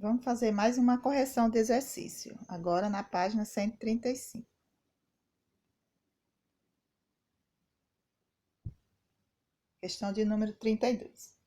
Vamos fazer mais uma correção de exercício, agora na página 135. Questão de número 32.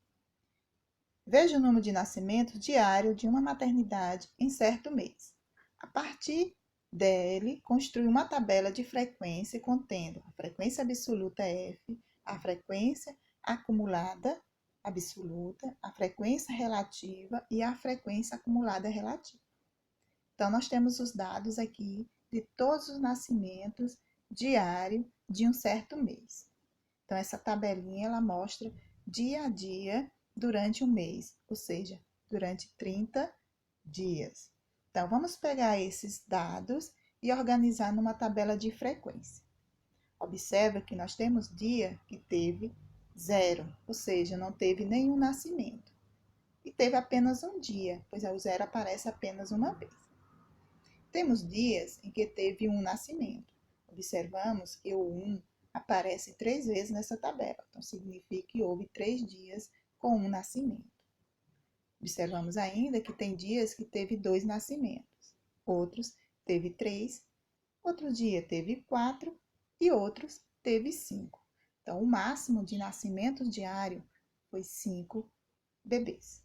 Veja o número de nascimento diário de uma maternidade em certo mês. A partir dele, construa uma tabela de frequência contendo a frequência absoluta F, a frequência acumulada absoluta, a frequência relativa e a frequência acumulada relativa. Então, nós temos os dados aqui de todos os nascimentos diários de um certo mês. Então, essa tabelinha, ela mostra dia a dia durante um mês, ou seja, durante 30 dias. Então, vamos pegar esses dados e organizar numa tabela de frequência. Observa que nós temos dia que teve 0, ou seja, não teve nenhum nascimento. E teve apenas um dia, pois o 0 aparece apenas uma vez. Temos dias em que teve um nascimento. Observamos que o 1 aparece 3 vezes nessa tabela, então significa que houve 3 dias com um nascimento. Observamos ainda que tem dias que teve 2 nascimentos, outros teve 3, outro dia teve 4 e outros teve 5. Então, o máximo de nascimento diário foi 5 bebês.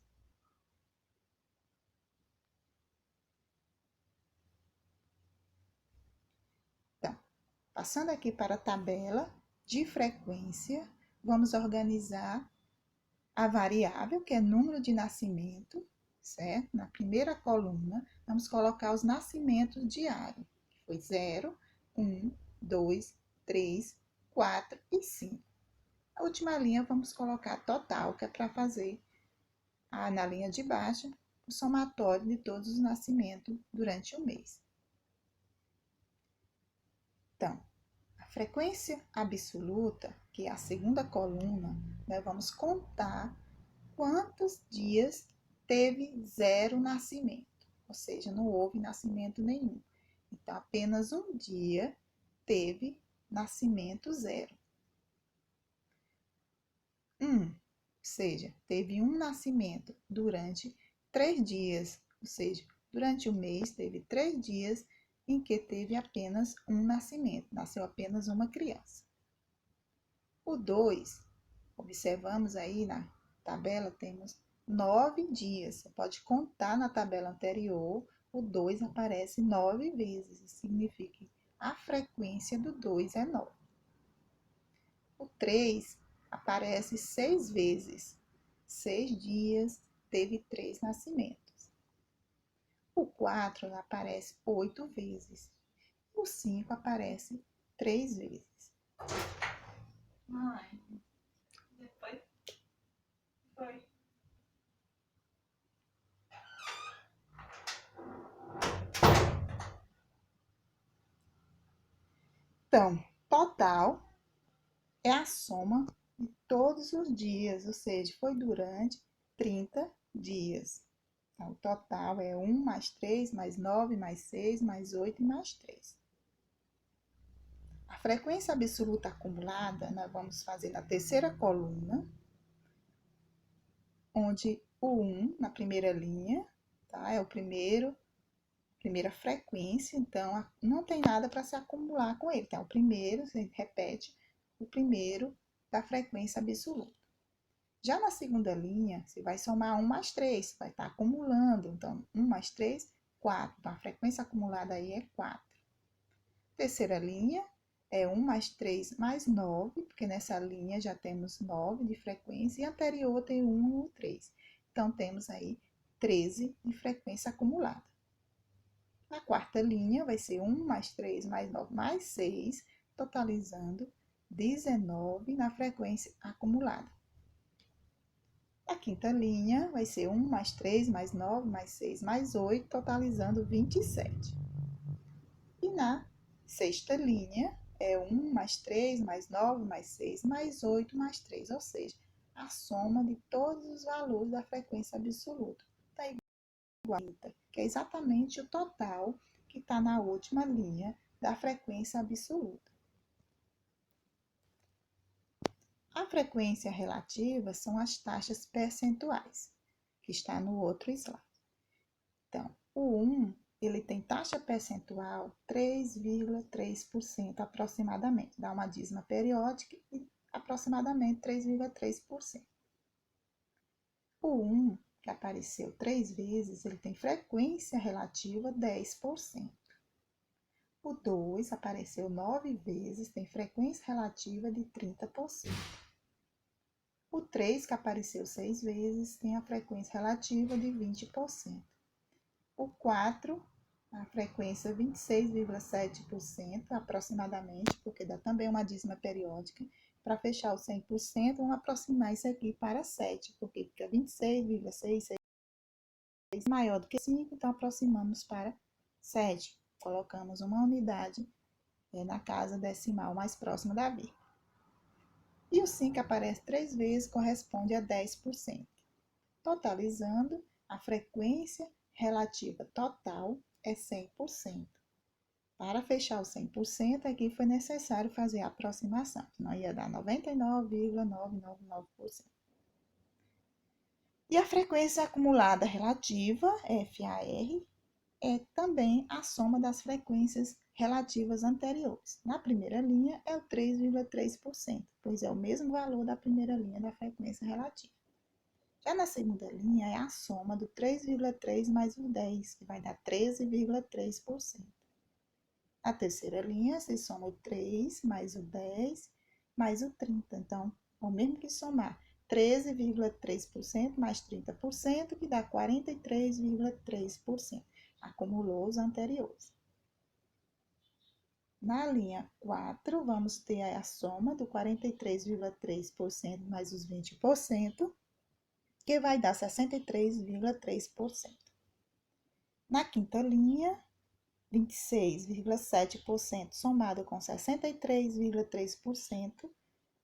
Então, passando aqui para a tabela de frequência, vamos organizar a variável, que é número de nascimento, certo? Na primeira coluna, vamos colocar os nascimentos diários, que foi 0, 1, 2, 3, 4 e 5. A última linha, vamos colocar total, que é para fazer, na linha de baixo, o somatório de todos os nascimentos durante o mês. Então, a frequência absoluta, que é a segunda coluna, vamos contar quantos dias teve 0 nascimento, ou seja, não houve nascimento nenhum. Então, apenas um dia teve nascimento 0. Ou seja, teve um nascimento durante 3 dias, ou seja, durante o mês teve 3 dias em que teve apenas um nascimento, nasceu apenas uma criança. O 2, observamos aí na tabela, temos 9 dias. Você pode contar na tabela anterior, o 2 aparece 9 vezes, isso significa que a frequência do 2 é 9. O 3 aparece 6 vezes, 6 dias teve 3 nascimentos. O 4 aparece 8 vezes. O 5 aparece 3 vezes. Mãe, depois foi. Então, total é a soma de todos os dias, ou seja, foi durante 30 dias. Então, o total é 1 mais 3, mais 9, mais 6, mais 8 e mais 3. A frequência absoluta acumulada, nós vamos fazer na terceira coluna, onde o 1 na primeira linha, tá? É o primeira frequência, então não tem nada para se acumular com ele. Então, o primeiro, você repete, o primeiro da frequência absoluta. Já na segunda linha, você vai somar 1 mais 3, vai estar acumulando. Então, 1 mais 3, 4. Então, a frequência acumulada aí é 4. Terceira linha é 1 mais 3 mais 9, porque nessa linha já temos 9 de frequência e anterior tem 1 e 3. Então, temos aí 13 de frequência acumulada. Na quarta linha vai ser 1 mais 3 mais 9 mais 6, totalizando 19 na frequência acumulada. A quinta linha vai ser 1 mais 3 mais 9 mais 6 mais 8, totalizando 27. E na sexta linha é 1 mais 3 mais 9 mais 6 mais 8 mais 3, ou seja, a soma de todos os valores da frequência absoluta. Está igual a 30, que é exatamente o total que está na última linha da frequência absoluta. A frequência relativa são as taxas percentuais, que está no outro slide. Então, o 1, ele tem taxa percentual 3,3% aproximadamente. Dá uma dízima periódica e aproximadamente 3,3%. O 1, que apareceu 3 vezes, ele tem frequência relativa 10%. O 2 apareceu 9 vezes, tem frequência relativa de 30%. O 3, que apareceu 6 vezes, tem a frequência relativa de 20%. O 4, a frequência 26,7% aproximadamente, porque dá também uma dízima periódica. Para fechar o 100%, vamos aproximar isso aqui para 7, porque fica 26,6, maior do que 5, então aproximamos para 7. Colocamos uma unidade na casa decimal mais próxima da vírgula. E o 5 que aparece 3 vezes corresponde a 10%. Totalizando, a frequência relativa total é 100%. Para fechar o 100%, aqui foi necessário fazer a aproximação, senão ia dar 99,999%. E a frequência acumulada relativa, FAR, é também a soma das frequências relativas anteriores. Na primeira linha é o 3,3%, pois é o mesmo valor da primeira linha da frequência relativa. Já na segunda linha é a soma do 3,3 mais o 10, que vai dar 13,3%. Na terceira linha se soma o 3 mais o 10 mais o 30. Então, é o mesmo que somar 13,3% mais 30%, que dá 43,3%. Acumulou os anteriores. Na linha 4, vamos ter a soma do 43,3% mais os 20%, que vai dar 63,3%. Na quinta linha, 26,7% somado com 63,3%,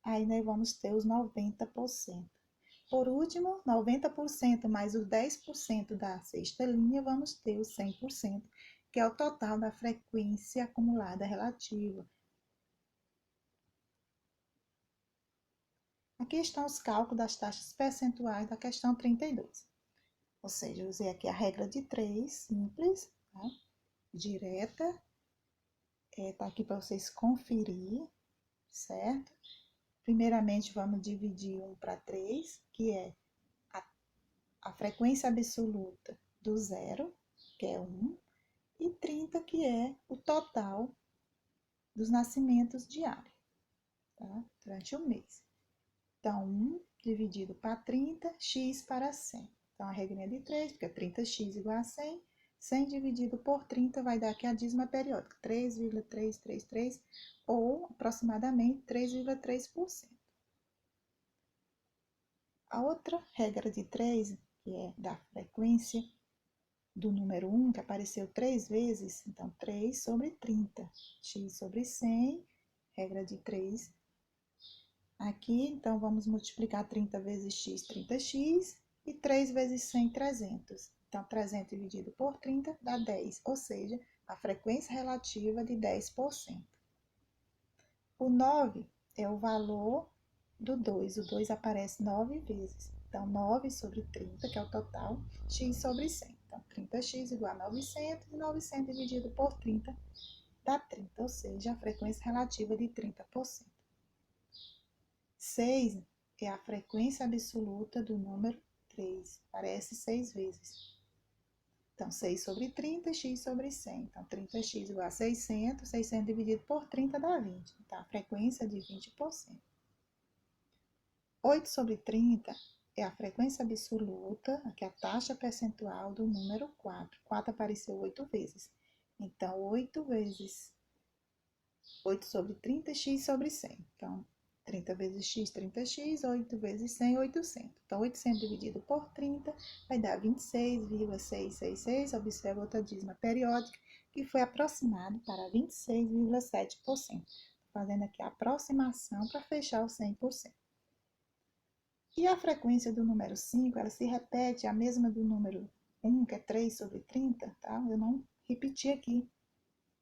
aí nós vamos ter os 90%. Por último, 90% mais os 10% da sexta linha, vamos ter os 100%, que é o total da frequência acumulada relativa. Aqui estão os cálculos das taxas percentuais da questão 32. Ou seja, eu usei aqui a regra de 3, simples, tá? Direta. Tá aqui para vocês conferir, certo? Primeiramente, vamos dividir 1 para 3, que é a frequência absoluta do zero, que é 1, e 30, que é o total dos nascimentos diários, tá? Durante o mês. Então, 1 dividido para 30, x para 100. Então, a regrinha de 3, porque 30x igual a 100. 100 dividido por 30 vai dar aqui a dízima periódica, 3,333, ou aproximadamente 3,3%. A outra regra de 3, que é da frequência do número 1, que apareceu 3 vezes, então 3 sobre 30, x sobre 100, regra de 3. Aqui, então, vamos multiplicar 30 vezes x, 30x, e 3 vezes 100, 300. Então, 300 dividido por 30 dá 10, ou seja, a frequência relativa de 10%. O 9 é o valor do 2. O 2 aparece 9 vezes. Então, 9 sobre 30, que é o total, x sobre 100. Então, 30x igual a 900, e 900 dividido por 30 dá 30, ou seja, a frequência relativa de 30%. 6 é a frequência absoluta do número 3, aparece 6 vezes. Então, 6 sobre 30, x sobre 100. Então, 30x igual a 600, 600 dividido por 30 dá 20. Então, a frequência de 20%. 8 sobre 30 é a frequência absoluta, aqui a taxa percentual do número 4. 4 apareceu 8 vezes. Então, 8 vezes 8 sobre 30, x sobre 100. Então, 30 vezes x, 30x, 8 vezes 100, 800. Então, 800 dividido por 30 vai dar 26,666. Observa outra dízima periódica, que foi aproximado para 26,7%. Fazendo aqui a aproximação para fechar o 100%. E a frequência do número 5, ela se repete a mesma do número 1, que é 3 sobre 30, tá? Eu não repeti aqui.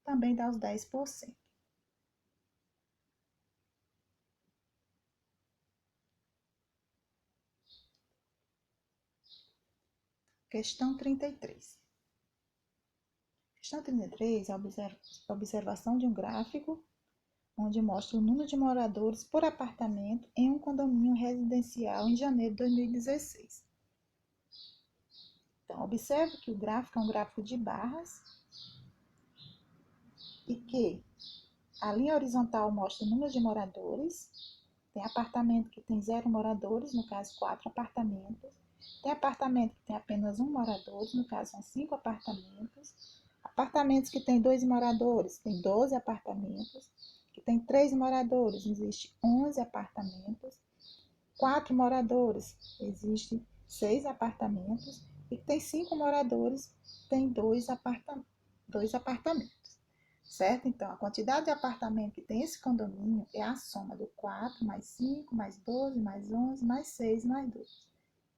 Também dá os 10%. Questão 33. Questão 33 é a observação de um gráfico onde mostra o número de moradores por apartamento em um condomínio residencial em janeiro de 2016. Então, observe que o gráfico é um gráfico de barras e que a linha horizontal mostra o número de moradores. Tem apartamento que tem 0 moradores, no caso 4 apartamentos. Tem apartamento que tem apenas 1 morador, no caso são 5 apartamentos. Apartamentos que tem 2 moradores, tem 12 apartamentos. Que tem 3 moradores, existe 11 apartamentos. 4 moradores, existe 6 apartamentos. E que tem 5 moradores, tem 2 apartamentos. Certo? Então, a quantidade de apartamento que tem esse condomínio é a soma do 4 mais 5, mais 12, mais 11, mais 6, mais 12.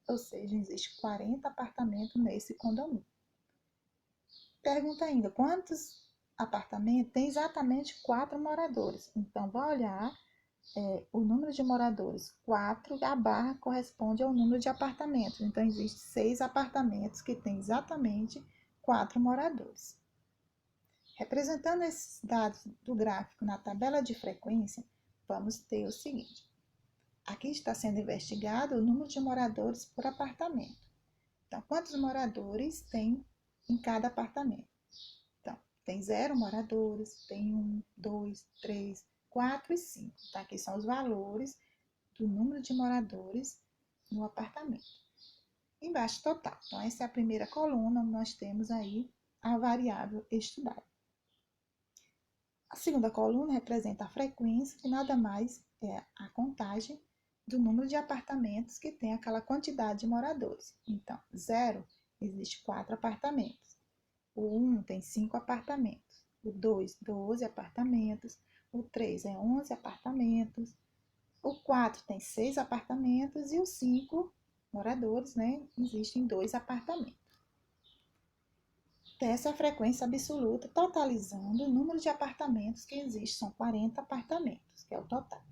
Ou seja, existe 40 apartamentos nesse condomínio. Pergunta ainda, quantos apartamentos tem exatamente 4 moradores? Então, vai olhar o número de moradores, 4, a barra corresponde ao número de apartamentos. Então, existe 6 apartamentos que tem exatamente 4 moradores. Representando esses dados do gráfico na tabela de frequência, vamos ter o seguinte. Aqui está sendo investigado o número de moradores por apartamento. Então, quantos moradores tem em cada apartamento? Então, tem 0 moradores, tem 1, 2, 3, 4 e 5. Tá? Aqui são os valores do número de moradores no apartamento. Embaixo, total. Então, essa é a primeira coluna, nós temos aí a variável estudada. A segunda coluna representa a frequência, que nada mais é a contagem do número de apartamentos que tem aquela quantidade de moradores. Então, 0, existe 4 apartamentos. O 1 tem 5 apartamentos. O 2, 12 apartamentos. O 3 é 11 apartamentos. O 4 tem 6 apartamentos. E os 5 moradores, né, existem 2 apartamentos. Essa é a frequência absoluta, totalizando o número de apartamentos que existe, são 40 apartamentos, que é o total.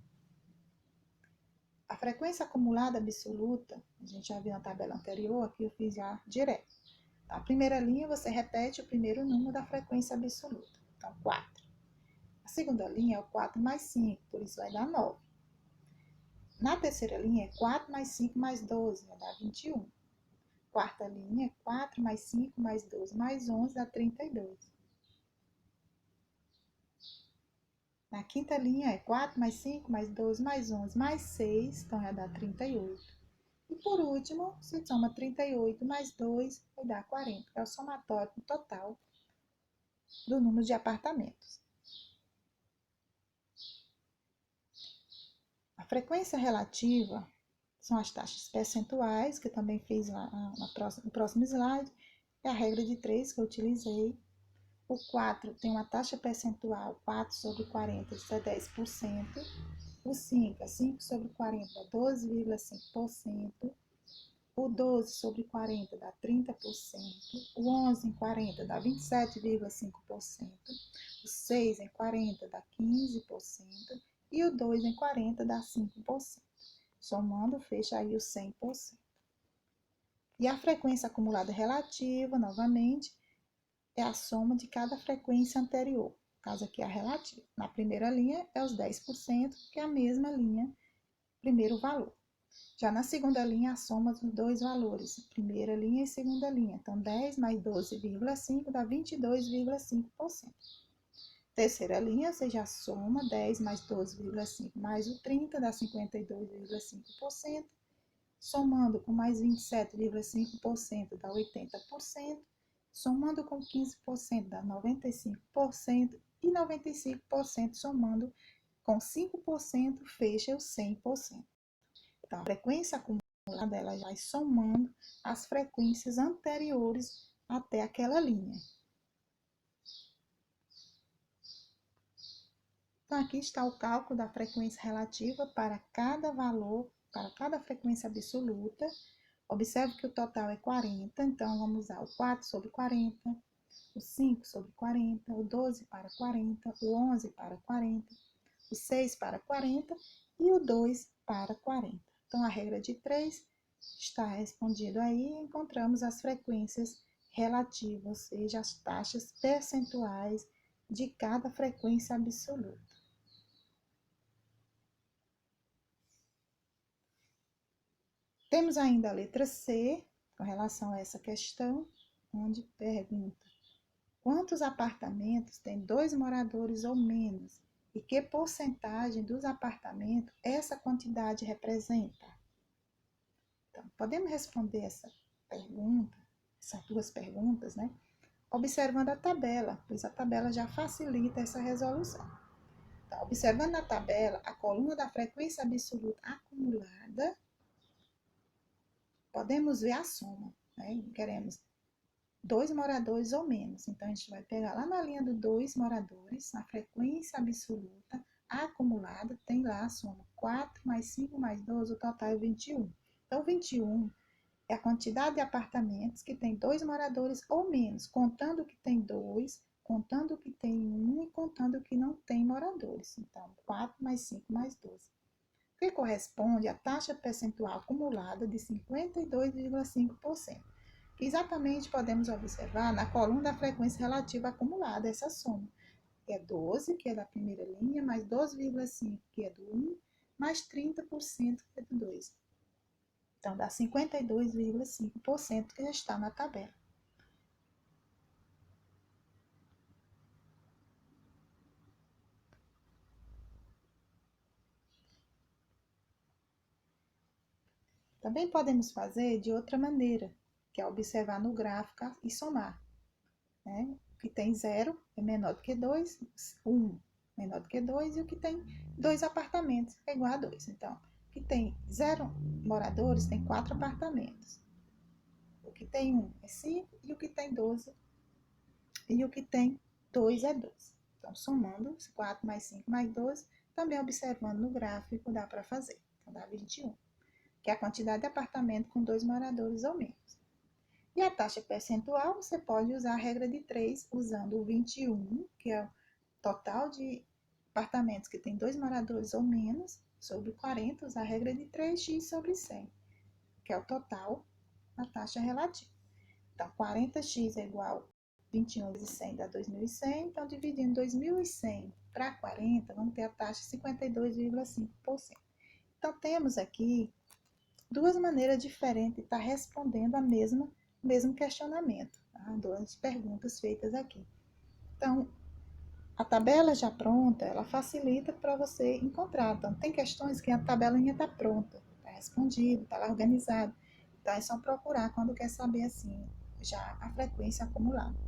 A frequência acumulada absoluta, a gente já viu na tabela anterior, aqui eu fiz já direto. A primeira linha, você repete o primeiro número da frequência absoluta, então 4. A segunda linha é o 4 mais 5, por isso vai dar 9. Na terceira linha é 4 mais 5 mais 12, vai dar 21. Quarta linha é 4 mais 5 mais 12 mais 11 dá 32. Na quinta linha é 4 mais 5 mais 12 mais 11 mais 6, então vai dar 38. E por último, se soma 38 mais 2, vai dar 40, que é o somatório total do número de apartamentos. A frequência relativa são as taxas percentuais, que eu também fiz lá no próximo slide. É a regra de 3 que eu utilizei. O 4 tem uma taxa percentual, 4 sobre 40, isso é 10%. O 5 é 5 sobre 40, 12,5%. O 12 sobre 40 dá 30%. O 11 em 40 dá 27,5%. O 6 em 40 dá 15%. E o 2 em 40 dá 5%. Somando, fecha aí o 100%. E a frequência acumulada relativa, novamente, é a soma de cada frequência anterior. No caso aqui é a relativa. Na primeira linha é os 10%, que é a mesma linha, primeiro valor. Já na segunda linha, a soma dos dois valores, primeira linha e segunda linha. Então, 10 mais 12,5 dá 22,5%. Terceira linha, você já soma 10 mais 12,5 mais o 30 dá 52,5%. Somando com mais 27,5% dá 80%. Somando com 15% dá 95%. E 95% somando com 5% fecha os 100%. Então, a frequência acumulada, ela vai somando as frequências anteriores até aquela linha. Então, aqui está o cálculo da frequência relativa para cada valor, para cada frequência absoluta. Observe que o total é 40, então vamos usar o 4 sobre 40, o 5 sobre 40, o 12 para 40, o 11 para 40, o 6 para 40 e o 2 para 40. Então, a regra de 3 está respondido aí e encontramos as frequências relativo, ou seja, as taxas percentuais de cada frequência absoluta. Temos ainda a letra C, com relação a essa questão, onde pergunta: quantos apartamentos têm 2 moradores ou menos? E que porcentagem dos apartamentos essa quantidade representa? Então, podemos responder essa pergunta, essas duas perguntas, né? Observando a tabela, pois a tabela já facilita essa resolução. Então, observando a tabela, a coluna da frequência absoluta acumulada, podemos ver a soma, né? Queremos 2 moradores ou menos. Então, a gente vai pegar lá na linha do 2 moradores, na frequência absoluta acumulada, tem lá a soma 4 mais 5 mais 12, o total é 21. Então, 21 é a quantidade de apartamentos que tem 2 moradores ou menos, contando que tem 2, contando que tem 1 e contando que não tem moradores. Então, 4 mais 5 mais 12. Que corresponde à taxa percentual acumulada de 52,5%. Que exatamente podemos observar na coluna da frequência relativa acumulada, essa soma. Que é 12, que é da primeira linha, mais 12,5, que é do 1, mais 30%, que é do 2. Então, dá 52,5% que já está na tabela. Também podemos fazer de outra maneira, que é observar no gráfico e somar. Né? O que tem 0 é menor do que 2, 1 menor do que 2, e o que tem 2 apartamentos é igual a 2. Então, o que tem 0 moradores tem 4 apartamentos. O que tem 1 é 5, e o que tem 12, e o que tem 2 é 12. Então, somando 4 mais 5 mais 12, também observando no gráfico, dá para fazer. Então, dá 21, que é a quantidade de apartamento com 2 moradores ou menos. E a taxa percentual, você pode usar a regra de 3, usando o 21, que é o total de apartamentos que tem 2 moradores ou menos, sobre 40, usar a regra de 3x sobre 100, que é o total da taxa relativa. Então, 40x é igual a 21 vezes 100 dá 2.100, então dividindo 2.100 para 40, vamos ter a taxa 52,5%. Então, temos aqui duas maneiras diferentes de estar respondendo a mesmo questionamento, tá? Duas perguntas feitas aqui. Então, a tabela já pronta, ela facilita para você encontrar. Então, tem questões que a tabelinha está pronta, está respondido, está lá organizado. Então, é só procurar quando quer saber, assim, já a frequência acumulada.